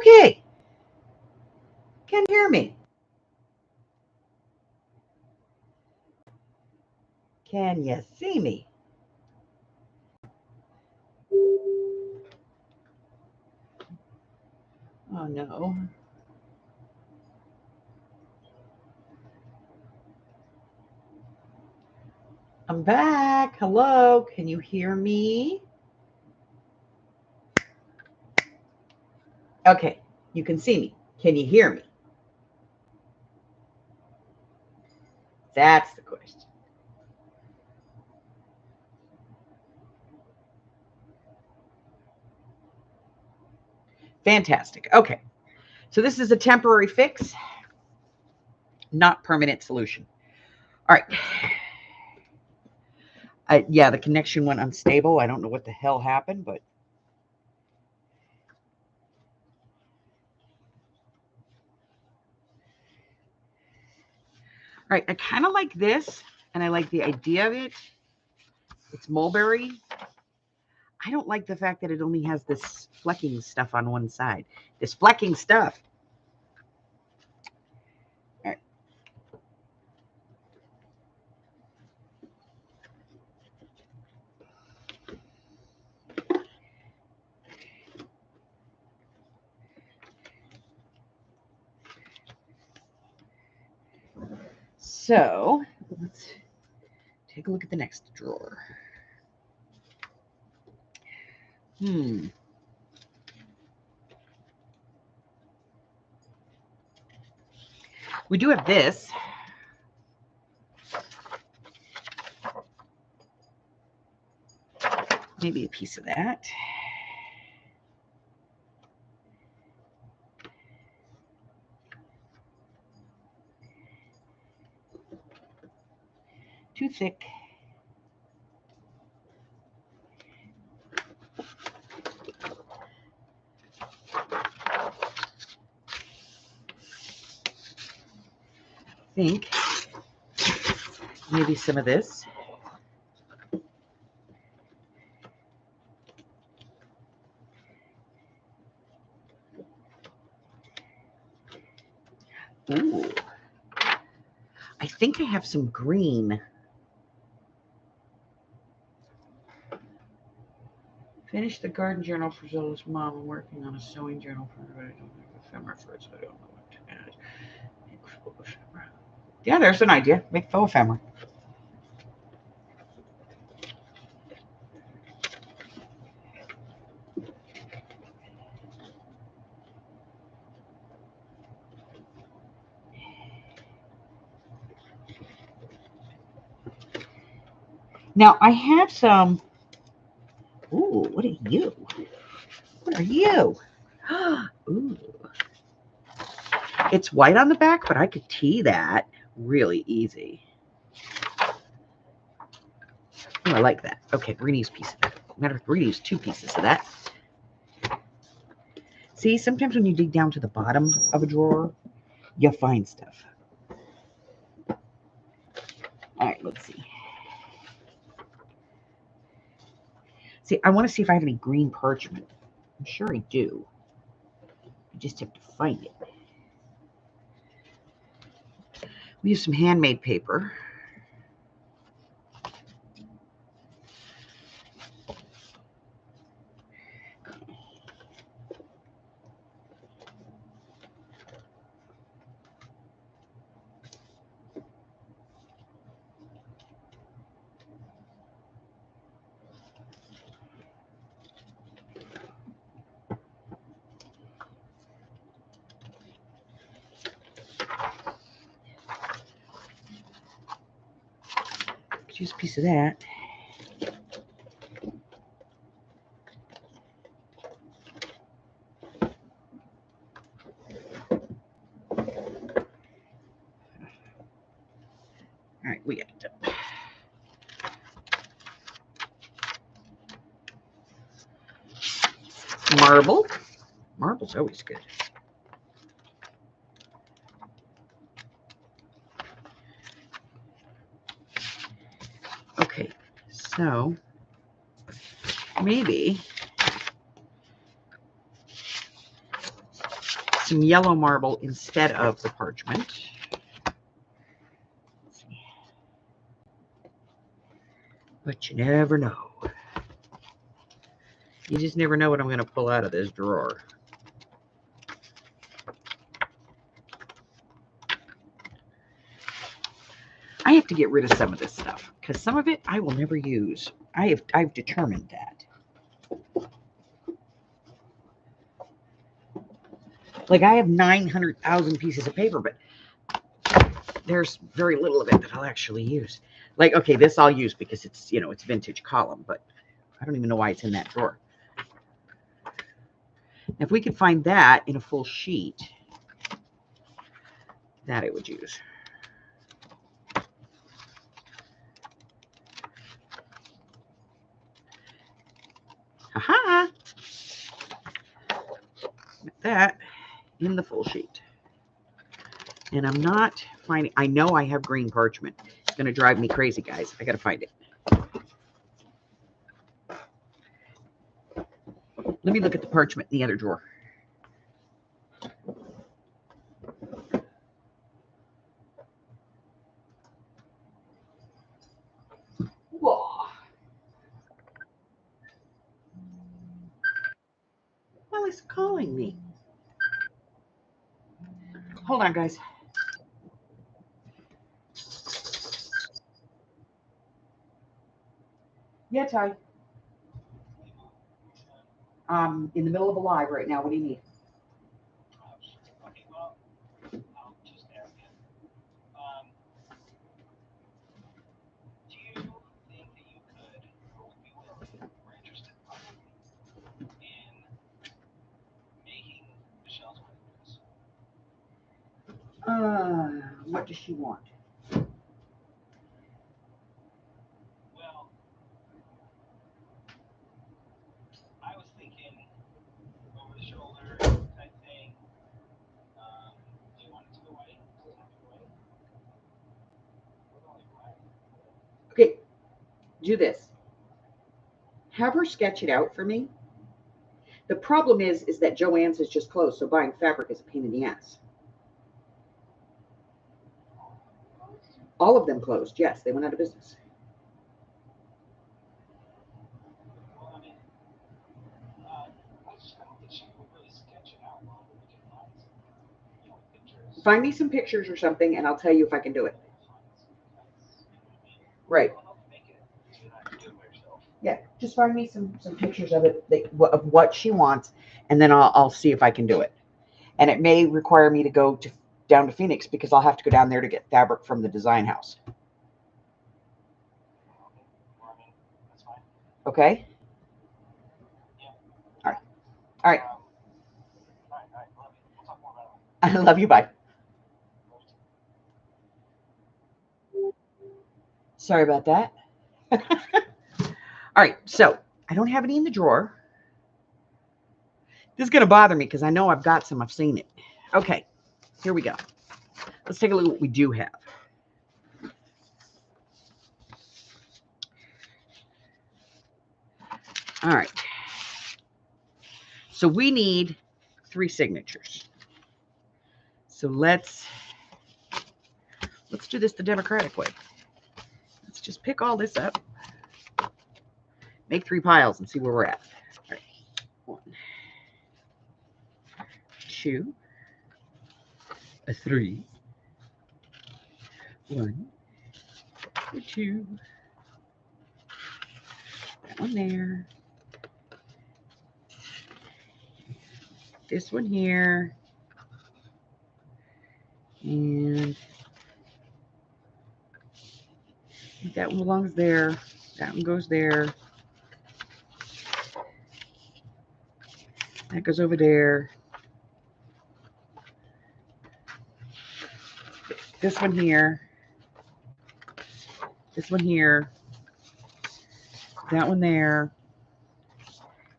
Okay. Can you hear me? Can you see me? Oh no. I'm back. Hello. Can you hear me? Okay. You can see me. Can you hear me? That's the question. Fantastic. Okay. So this is a temporary fix, not permanent solution. All right. Yeah, the connection went unstable. I don't know what the hell happened, but all right, I kind of like this, and I like the idea of it. It's mulberry. I don't like the fact that it only has this flecking stuff on one side. This flecking stuff. All right. So let's take a look at the next drawer. We do have this. Maybe a piece of that. Too thick. I think maybe some of this. Ooh. I think I have some green. Finish the garden journal for Zola's mom. I'm working on a sewing journal for her. I don't have ephemera for it, so I don't know what to add. Yeah, there's an idea. Make faux ephemera. Now I have some. Ooh, what are you? What are you? Ooh. It's white on the back, but I could tee that really easy. Oh, I like that. Okay, we're gonna use a piece of that. Matter of fact, we're gonna use 2 pieces of that. See, sometimes when you dig down to the bottom of a drawer, you'll find stuff. All right, let's see. See, I want to see if I have any green parchment. I'm sure I do. I just have to find it. We use some handmade paper. Could use a piece of that. All right, we got it done. Marble. Marble's always good. Okay, so maybe some yellow marble instead of the parchment. But you never know. You just never know what I'm going to pull out of this drawer. I have to get rid of some of this stuff because some of it I will never use. I've determined that. Like I have 900,000 pieces of paper, but there's very little of it that I'll actually use. Like, okay, this I'll use because it's, you know, it's vintage column, but I don't even know why it's in that drawer. If we could find that in a full sheet, that I would use. Haha. That in the full sheet. And I'm not finding, I know I have green parchment. It's going to drive me crazy, guys. I got to find it. Let me look at the parchment in the other drawer. Whoa. Well, it's calling me. Hold on, guys. Yeah, Ty. I'm in the middle of a live right now. What do you need? Okay, well, I'll just ask you. Do you think that you could, or would be willing, or interested in making Michelle's wedding dress? What does she want? Well, I was thinking over the shoulder type thing. Do you want it to go white? Does it have to go white? We're going black. Okay, do this. Have her sketch it out for me. The problem is that Joann's is just closed, so buying fabric is a pain in the ass. All of them closed. Yes, they went out of business. Well, I mean, I don't think she would really sketch it out well, but we can find some, pictures. Find me some pictures or something, and I'll tell you if I can do it. Right. Right. I'll help make it so you're not going to do it by yourself. Yeah, just find me some pictures of it, of what she wants, and then I'll see if I can do it. And it may require me to go down to Phoenix because I'll have to go down there to get fabric from the design house. Okay. Well, I mean, that's fine. Okay? Yeah. All right. All right. All right. Love you. We'll talk more about it. I love you. Bye. Sorry about that. All right. So I don't have any in the drawer. This is going to bother me because I know I've got some. I've seen it. Okay. Here we go. Let's take a look at what we do have. All right. So we need 3 signatures. So let's do this the Democratic way. Let's just pick all this up, make 3 piles, and see where we're at. All right. 1, 2, 3. 1, 2. That one there. This one here. And that one belongs there. That one goes there. That goes over there. This one here. This one here. That one there.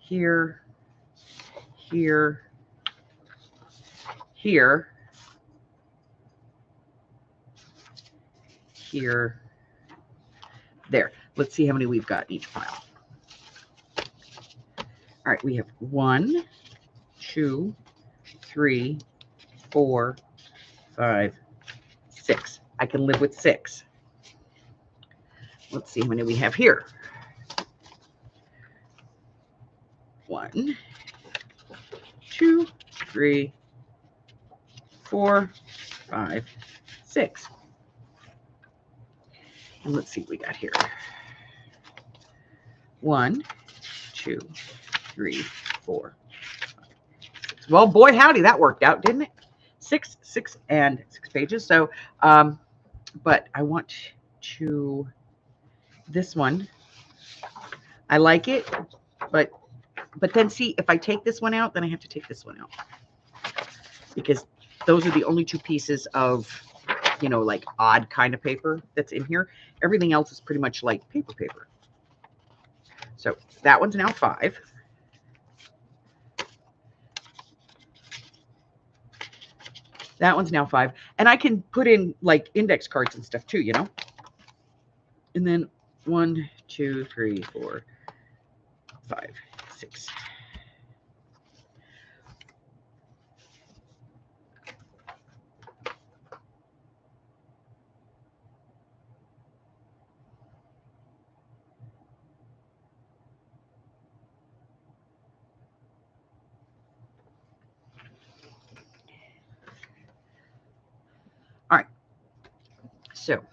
Here. Here. Here. Here. There. Let's see how many we've got in each pile. All right, we have 1, 2, 3, 4, 5, 6. I can live with 6. Let's see how many we have here. 1, 2, 3, 4, 5, 6. And let's see what we got here. 1, 2, 3, 4, 5, 6. Well, boy, howdy, that worked out, didn't it? 6, 6, and 6 pages. So, but I want to, this one, I like it, but then see, if I take this one out, then I have to take this one out. Because those are the only 2 pieces of, you know, like odd kind of paper that's in here. Everything else is pretty much like paper. So that one's now 5. That one's now 5. And I can put in like index cards and stuff too, you know. And then 1, 2, 3, 4, 5, 6. All right. So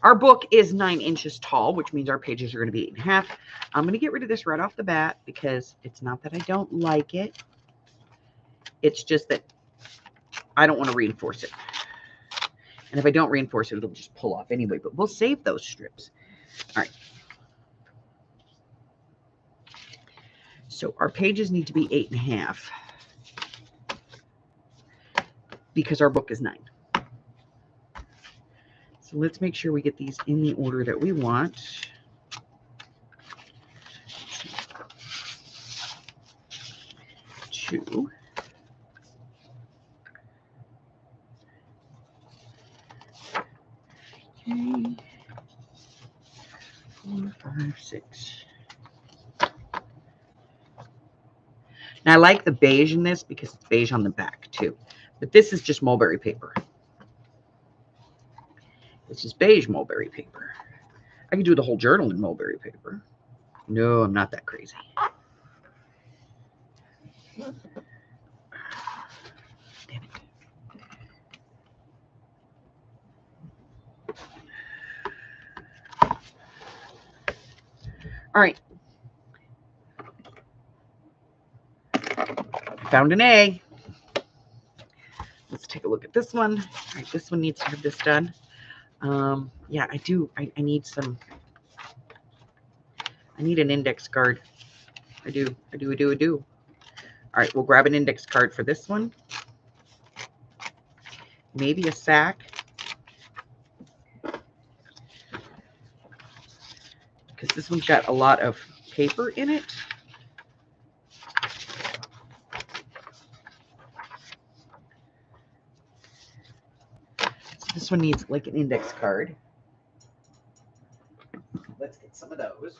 our book is 9 inches tall, which means our pages are going to be 8.5. I'm going to get rid of this right off the bat because it's not that I don't like it. It's just that I don't want to reinforce it. And if I don't reinforce it, it'll just pull off anyway. But we'll save those strips. All right. So our pages need to be 8.5 because our book is 9. So let's make sure we get these in the order that we want. 2. 3, 4, 5, 6. Now I like the beige in this because it's beige on the back too. But this is just mulberry paper. This is beige mulberry paper. I could do the whole journal in mulberry paper. No, I'm not that crazy. Damn it. All right. Found an A. Let's take a look at this one. All right, this one needs to have this done. Yeah, I do. I need some. I need an index card. I do. All right, we'll grab an index card for this one. Maybe a sack. Because this one's got a lot of paper in it. So this one needs like an index card. Let's get some of those.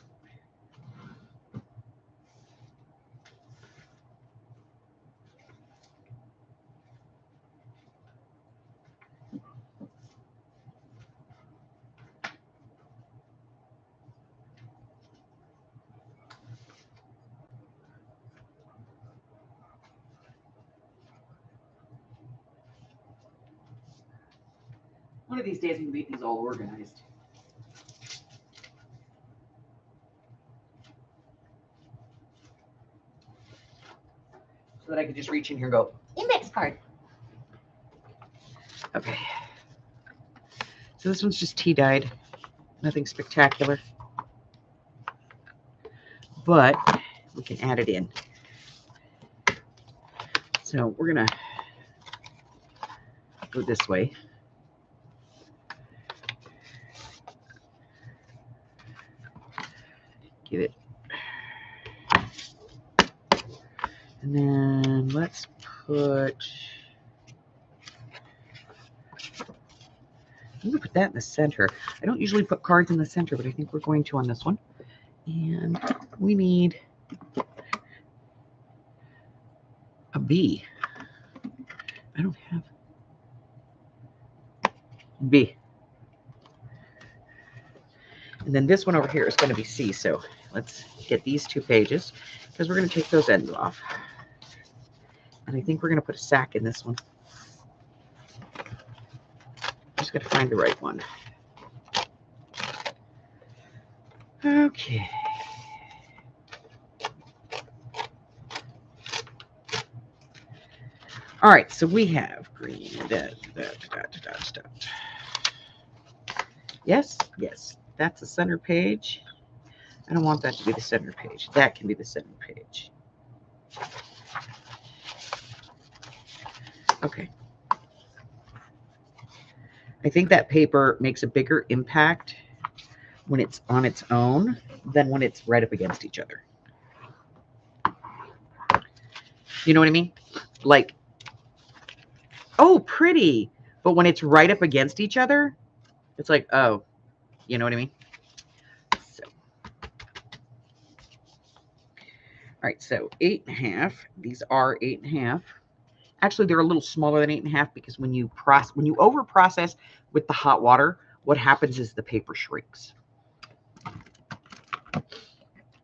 One of these days I'm going to make these all organized. So that I can just reach in here and go, index card. Okay. So this one's just tea dyed. Nothing spectacular. But we can add it in. So we're going to go this way. Get it. And then let's put, I'm going to put that in the center. I don't usually put cards in the center, but I think we're going to on this one. And we need a B. I don't have B. And then this one over here is going to be C. So let's get these 2 pages because we're going to take those ends off. And I think we're going to put a sack in this one. Just got to find the right one. Okay. All right, so we have green. Yes, yes, that's the center page. I don't want that to be the center page. That can be the center page. Okay. I think that paper makes a bigger impact when it's on its own than when it's right up against each other. You know what I mean? Like, oh, pretty. But when it's right up against each other, it's like, oh, you know what I mean? So, all right, so 8.5. These are 8.5. Actually, they're a little smaller than 8.5 because when you over process with the hot water, what happens is the paper shrinks.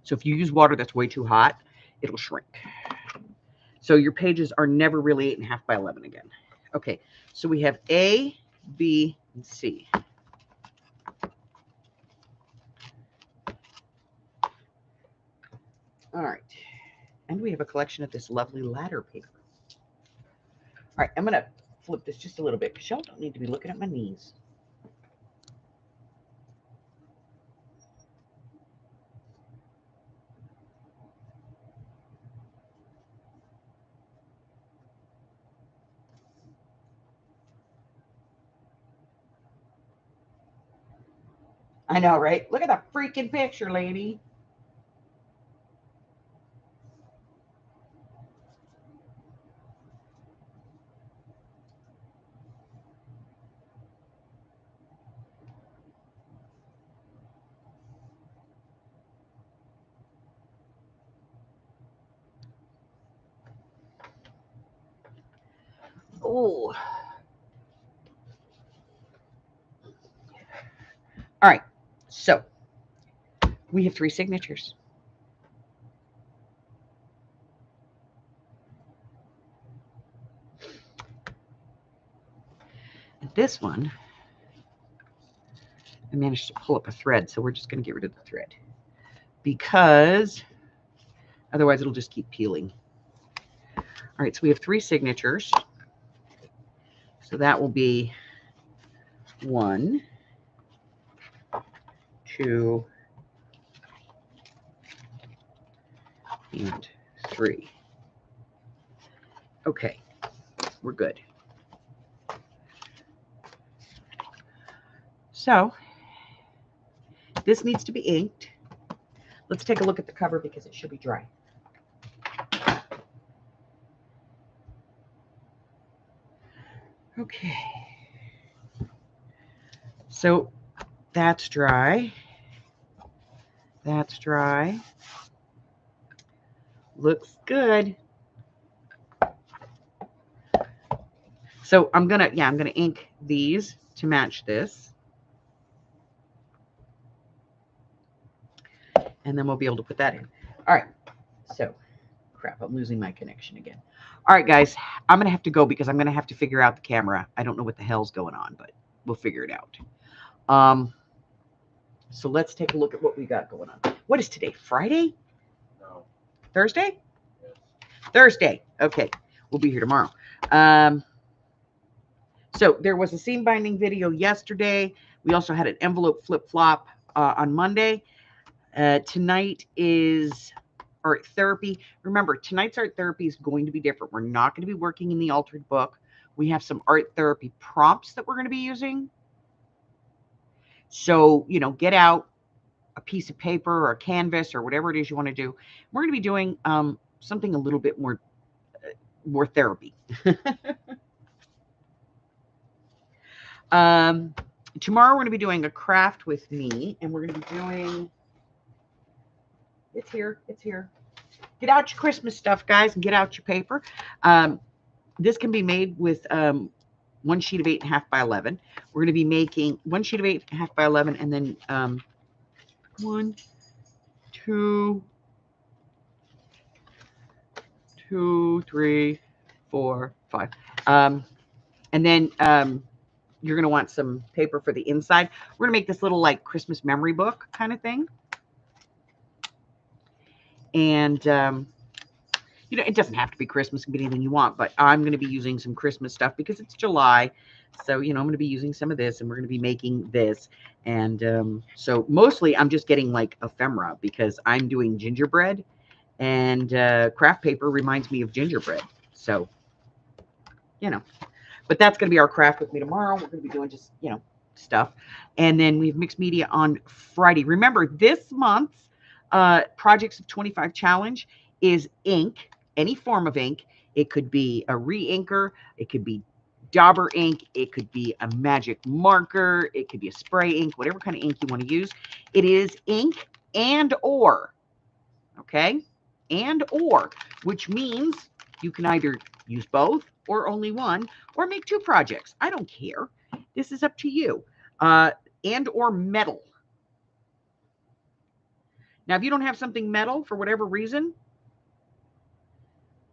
So if you use water that's way too hot, it'll shrink. So your pages are never really 8.5 by 11 again. Okay, so we have A, B, and C. All right, and we have a collection of this lovely ladder paper. All right, I'm going to flip this just a little bit because y'all don't need to be looking at my knees. I know, right? Look at the freaking picture, lady. Oh. All right, so we have 3 signatures. And this one, I managed to pull up a thread, so we're just going to get rid of the thread because otherwise it'll just keep peeling. All right, so we have 3 signatures. So that will be 1, 2, and 3. Okay, we're good. So this needs to be inked. Let's take a look at the cover because it should be dry. Okay. So that's dry. That's dry. Looks good. So I'm gonna ink these to match this. And then we'll be able to put that in. All right. So, crap, I'm losing my connection again. All right, guys, I'm going to have to go because I'm going to have to figure out the camera. I don't know what the hell's going on, but we'll figure it out. So let's take a look at what we got going on. What is today? Friday? No. Thursday? Yes. Thursday. Okay. We'll be here tomorrow. So there was a seam binding video yesterday. We also had an envelope flip-flop on Monday. Tonight is art therapy. Remember, tonight's art therapy is going to be different. We're not going to be working in the altered book. We have some art therapy prompts that we're going to be using. So, you know, get out a piece of paper or a canvas or whatever it is you want to do. We're going to be doing something a little bit more therapy. Tomorrow we're going to be doing a craft with me, and we're going to be doing, it's here. Get out your Christmas stuff, guys, and get out your paper. This can be made with one sheet of 8.5 by 11. We're going to be making one sheet of 8.5 by 11, and then 1, 2, 3, 4, 5. And then you're going to want some paper for the inside. We're going to make this little like Christmas memory book kind of thing. And, you know, it doesn't have to be Christmas. It can be anything you want, but I'm going to be using some Christmas stuff because it's July. So, you know, I'm going to be using some of this, and we're going to be making this. And so mostly I'm just getting like ephemera because I'm doing gingerbread, and craft paper reminds me of gingerbread. So, you know, but that's going to be our craft with me tomorrow. We're going to be doing just, you know, stuff. And then we have mixed media on Friday. Remember, this month's Projects of 25 challenge is ink, any form of ink. It could be a re-inker. It could be Dauber ink. It could be a magic marker. It could be a spray ink, whatever kind of ink you want to use. It is ink and or, okay? And or, which means you can either use both or only one, or make 2 projects. I don't care. This is up to you. And or metal. Now, if you don't have something metal for whatever reason,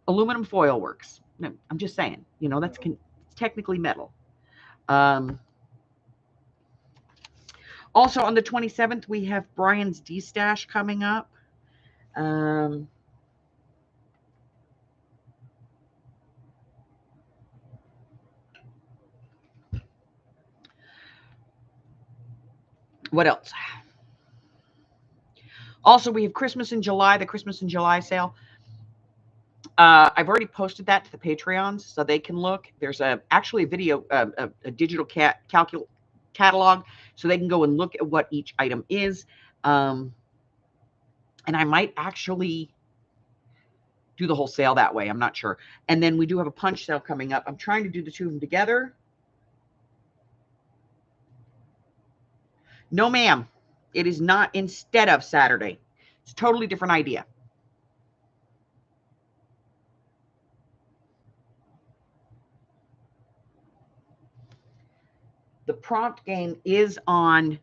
aluminum foil works. No, I'm just saying, you know, that's technically metal. Also on the 27th, we have Brian's D-Stash coming up. What else? Also, we have Christmas in July, the Christmas in July sale. I've already posted that to the Patreons so they can look. There's actually a video, a digital catalog, so they can go and look at what each item is. And I might actually do the whole sale that way. I'm not sure. And then we do have a punch sale coming up. I'm trying to do the 2 of them together. No, ma'am. It is not instead of Saturday. It's a totally different idea. The prompt game is on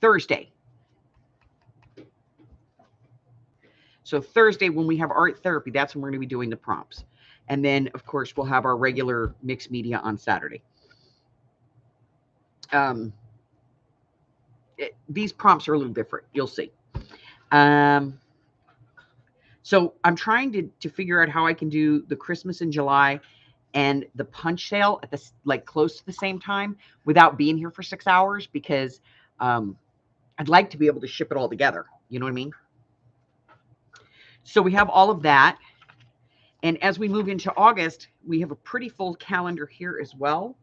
Thursday. So Thursday, when we have art therapy, that's when we're going to be doing the prompts. And then, of course, we'll have our regular mixed media on Saturday. These prompts are a little different. You'll see. So I'm trying to figure out how I can do the Christmas in July and the punch sale at this, like, close to the same time without being here for 6 hours, because I'd like to be able to ship it all together. You know what I mean? So we have all of that. And as we move into August, we have a pretty full calendar here as well.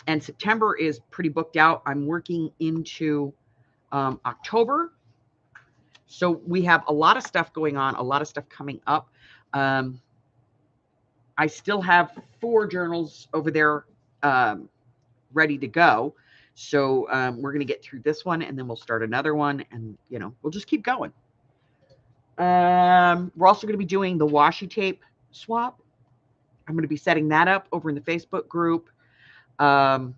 And September is pretty booked out. I'm working into October. So we have a lot of stuff going on, a lot of stuff coming up. I still have 4 journals over there ready to go. So we're going to get through this one, and then we'll start another one, and, you know, we'll just keep going. We're also going to be doing the washi tape swap. I'm going to be setting that up over in the Facebook group. And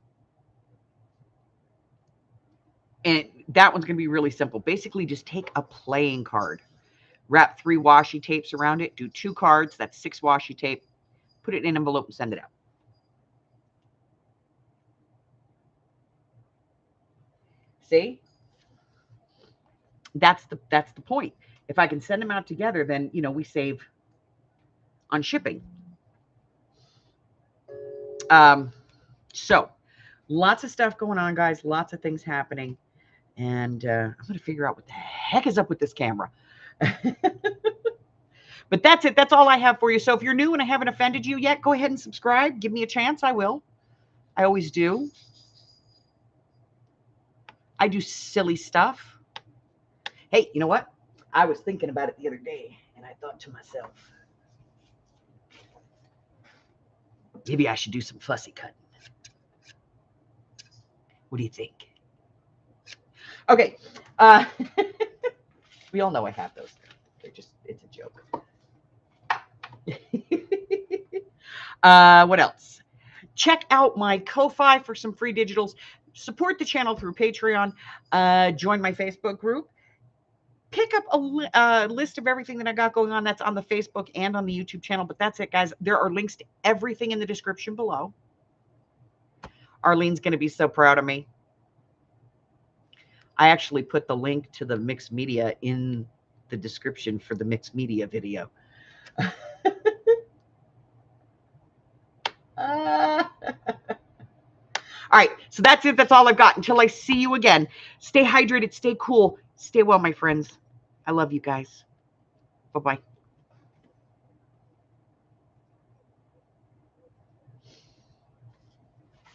that one's going to be really simple. Basically, just take a playing card, wrap 3 washi tapes around it, do 2 cards, that's 6 washi tape, put it in an envelope and send it out. See? That's the point. If I can send them out together, then, you know, we save on shipping. So lots of stuff going on, guys. Lots of things happening. And I'm going to figure out what the heck is up with this camera. But that's it. That's all I have for you. So if you're new and I haven't offended you yet, go ahead and subscribe. Give me a chance. I will. I always do. I do silly stuff. Hey, you know what? I was thinking about it the other day, and I thought to myself, maybe I should do some fussy cutting. What do you think? Okay. We all know I have those. It's a joke. What else? Check out my Ko-Fi for some free digitals. Support the channel through Patreon. Join my Facebook group. Pick up a list of everything that I got going on. That's on the Facebook and on the YouTube channel. But that's it, guys. There are links to everything in the description below. Arlene's going to be so proud of me. I actually put the link to the mixed media in the description for the mixed media video. All right, so that's it. That's all I've got. Until I see you again, stay hydrated, stay cool, stay well, my friends. I love you guys. Bye-bye.